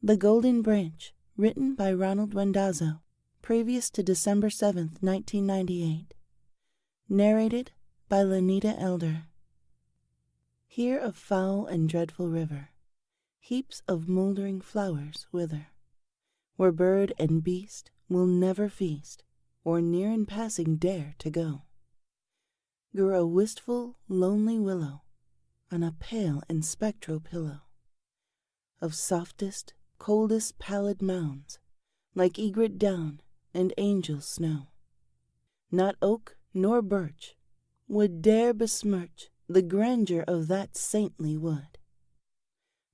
The Golden Branch, written by Ronald Randazzo, previous to December 7th, 1998. Narrated by Lanita Elder. Here a foul and dreadful river, heaps of mouldering flowers wither, where bird and beast will never feast, or near in passing dare to go. Grew a wistful, lonely willow on a pale and spectral pillow of softest, coldest pallid mounds, like egret down and angel snow. Not oak nor birch would dare besmirch the grandeur of that saintly wood,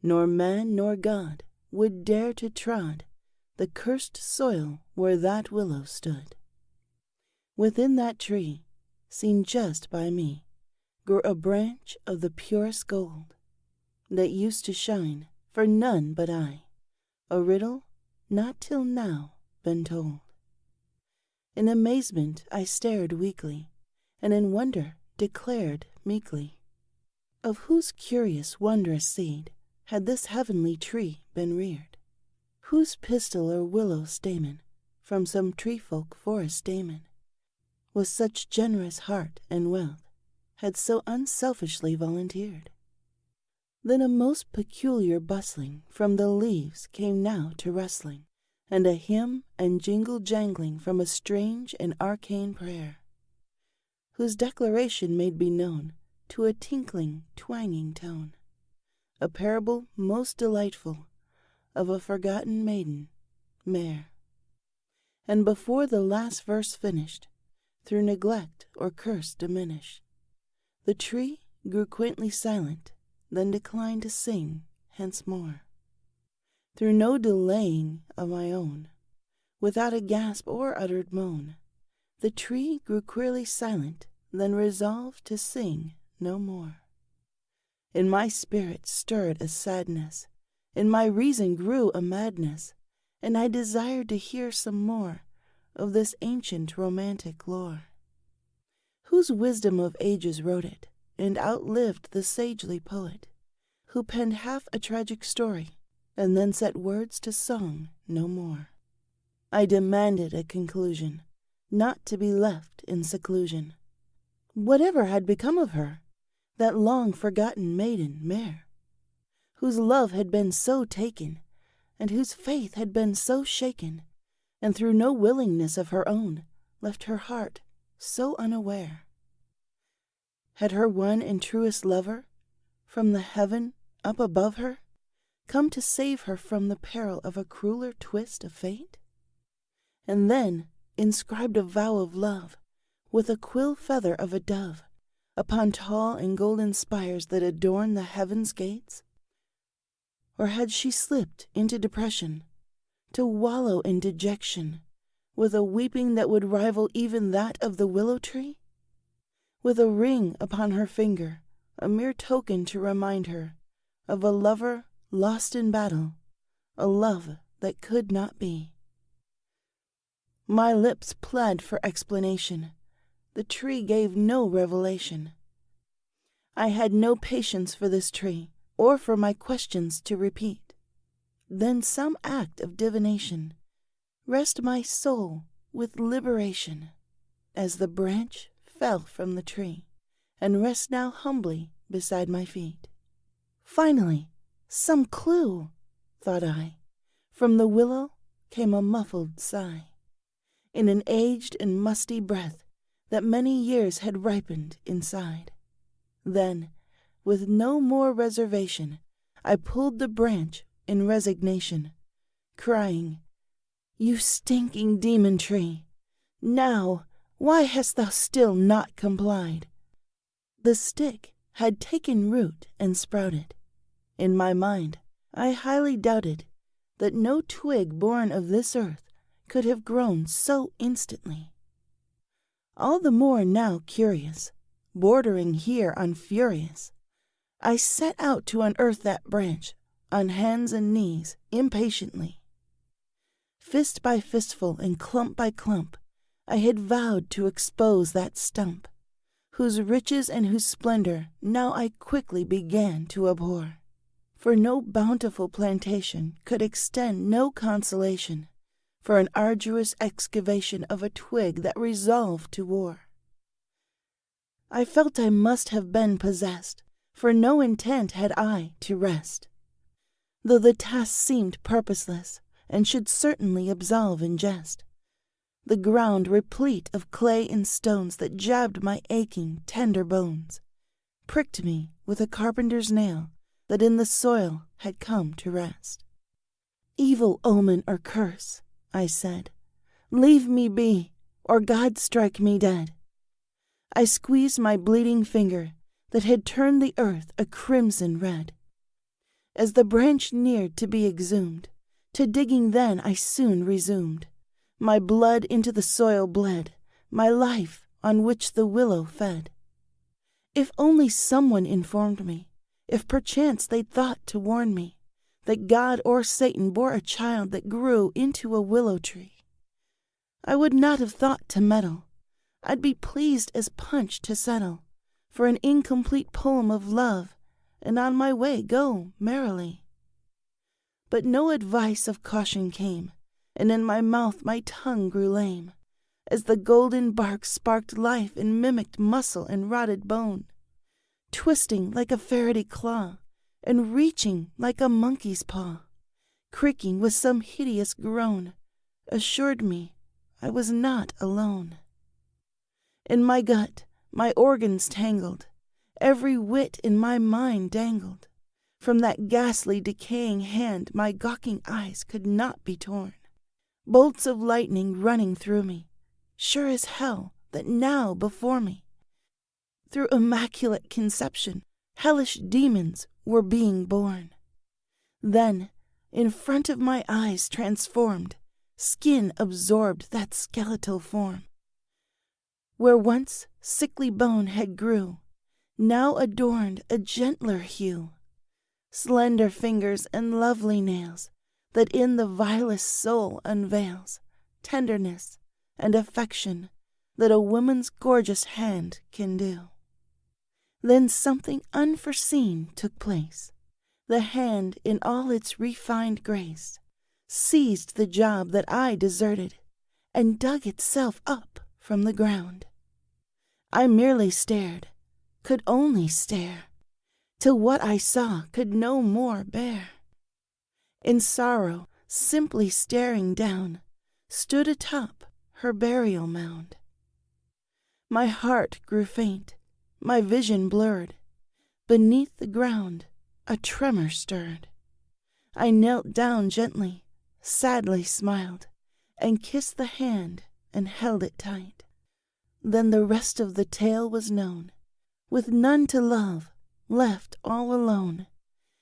nor man nor God would dare to trod the cursed soil where that willow stood. Within that tree, seen just by me, grew a branch of the purest gold, that used to shine for none but I, a riddle not till now been told. In amazement I stared weakly, and in wonder declared meekly, of whose curious wondrous seed had this heavenly tree been reared, whose pistil or willow stamen from some tree-folk forest daemon, with such generous heart and wealth, had so unselfishly volunteered. Then a most peculiar bustling from the leaves came now to rustling, and a hymn and jingle-jangling from a strange and arcane prayer, whose declaration made be known to a tinkling, twanging tone, a parable most delightful of a forgotten maiden, Mare. And before the last verse finished, through neglect or curse diminished, the tree grew quaintly silent, then declined to sing henceforth. Through no delaying of my own, without a gasp or uttered moan, the tree grew queerly silent, then resolved to sing no more. In my spirit stirred a sadness, in my reason grew a madness, and I desired to hear some more of this ancient romantic lore. Whose wisdom of ages wrote it, and outlived the sagely poet, who penned half a tragic story, and then set words to song no more. I demanded a conclusion, not to be left in seclusion. Whatever had become of her, that long-forgotten maiden Mare, whose love had been so taken, and whose faith had been so shaken, and through no willingness of her own left her heart so unaware? Had her one and truest lover, from the heaven up above her, come to save her from the peril of a crueler twist of fate? And then inscribed a vow of love, with a quill feather of a dove, upon tall and golden spires that adorn the heaven's gates? Or had she slipped into depression, to wallow in dejection, with a weeping that would rival even that of the willow tree? With a ring upon her finger, a mere token to remind her of a lover lost in battle, a love that could not be. My lips pled for explanation. The tree gave no revelation. I had no patience for this tree, or for my questions to repeat. Then some act of divination rest my soul with liberation, as the branch fell from the tree, and rests now humbly beside my feet. Finally, some clue, thought I. From the willow came a muffled sigh, in an aged and musty breath that many years had ripened inside. Then, with no more reservation, I pulled the branch in resignation, crying, "You stinking demon tree, now why hast thou still not complied?" The stick had taken root and sprouted. In my mind, I highly doubted that no twig born of this earth could have grown so instantly. All the more now curious, bordering here on furious, I set out to unearth that branch on hands and knees impatiently. Fist by fistful and clump by clump, I had vowed to expose that stump, whose riches and whose splendor now I quickly began to abhor. for no bountiful plantation could extend no consolation for an arduous excavation of a twig that resolved to war. I felt I must have been possessed, for no intent had I to rest, though the task seemed purposeless, and should certainly absolve in jest. The ground replete of clay and stones that jabbed my aching, tender bones, pricked me with a carpenter's nail that in the soil had come to rest. Evil omen or curse, I said, leave me be, or God strike me dead. I squeezed my bleeding finger that had turned the earth a crimson red. As the branch neared to be exhumed, to digging then I soon resumed. My blood into the soil bled, my life on which the willow fed. If only someone informed me, if perchance they thought to warn me, that God or Satan bore a child that grew into a willow tree, I would not have thought to meddle. I'd be pleased as Punch to settle for an incomplete poem of love, and on my way go merrily. But no advice of caution came, and in my mouth my tongue grew lame, as the golden bark sparked life and mimicked muscle and rotted bone, twisting like a ferrety claw, and reaching like a monkey's paw, creaking with some hideous groan, assured me I was not alone. In my gut my organs tangled, every whit in my mind dangled. From that ghastly decaying hand my gawking eyes could not be torn. Bolts of lightning running through me, sure as hell that now before me, through immaculate conception, hellish demons were being born. Then, in front of my eyes transformed, skin absorbed that skeletal form. Where once sickly bone had grew, now adorned a gentler hue. Slender fingers and lovely nails, that in the vilest soul unveils tenderness and affection that a woman's gorgeous hand can do. Then something unforeseen took place. The hand, in all its refined grace, seized the job that I deserted, and dug itself up from the ground. I merely stared, could only stare, till what I saw could no more bear. In sorrow, simply staring down, stood atop her burial mound. My heart grew faint, my vision blurred. Beneath the ground a tremor stirred. I knelt down gently, sadly smiled, and kissed the hand and held it tight. Then the rest of the tale was known. With none to love, left all alone,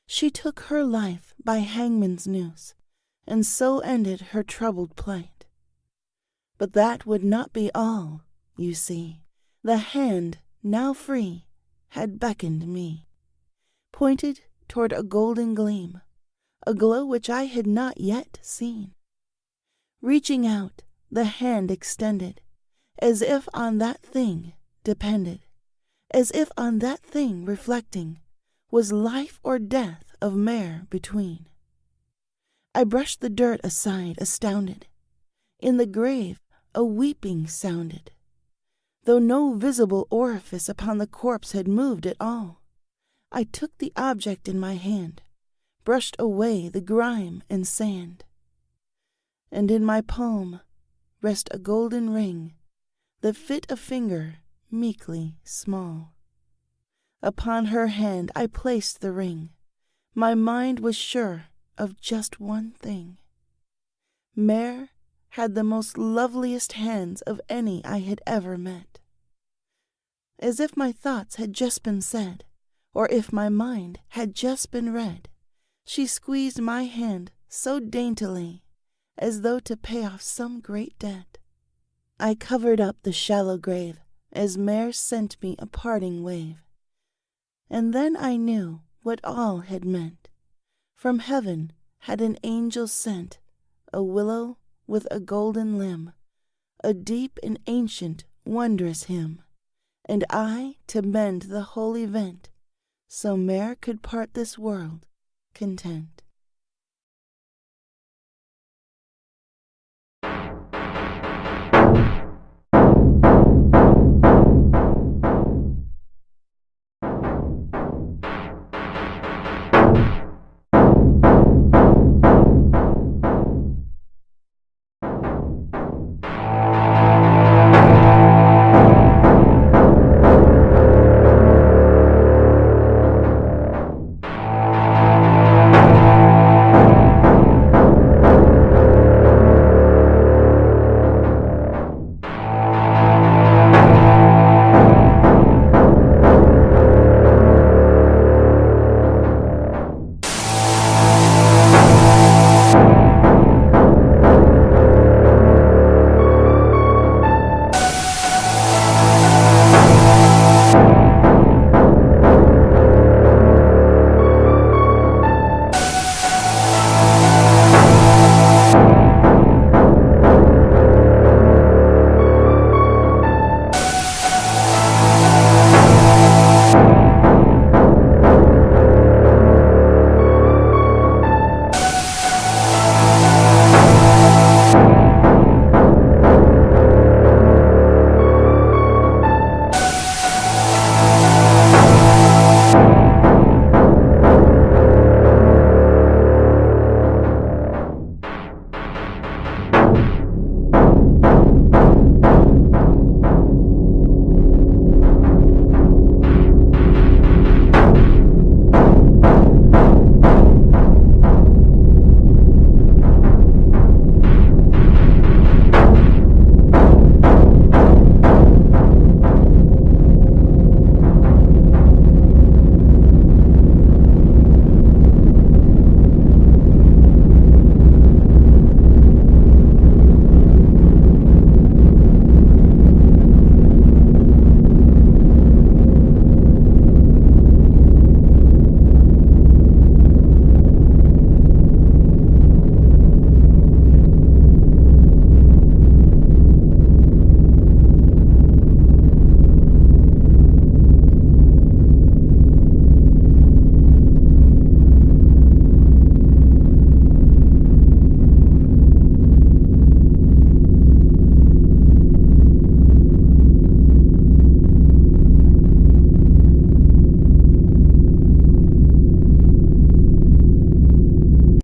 she took her life by hangman's noose, and so ended her troubled plight. But that would not be all, you see. The hand, now free, had beckoned me, pointed toward a golden gleam, a glow which I had not yet seen. Reaching out, the hand extended, as if on that thing depended, as if on that thing reflecting was life or death of mare between. I brushed the dirt aside, astounded. In the grave a weeping sounded, though no visible orifice upon the corpse had moved at all. I took the object in my hand, brushed away the grime and sand, and in my palm rest a golden ring that fit a finger meekly small. Upon her hand I placed the ring. My mind was sure of just one thing. Mare had the most loveliest hands of any I had ever met. As if my thoughts had just been said, or if my mind had just been read, she squeezed my hand so daintily, as though to pay off some great debt. I covered up the shallow grave, as Mare sent me a parting wave. And then I knew what all had meant. From heaven had an angel sent a willow with a golden limb, a deep and ancient wondrous hymn, and I to mend the whole event, so Mare could part this world content.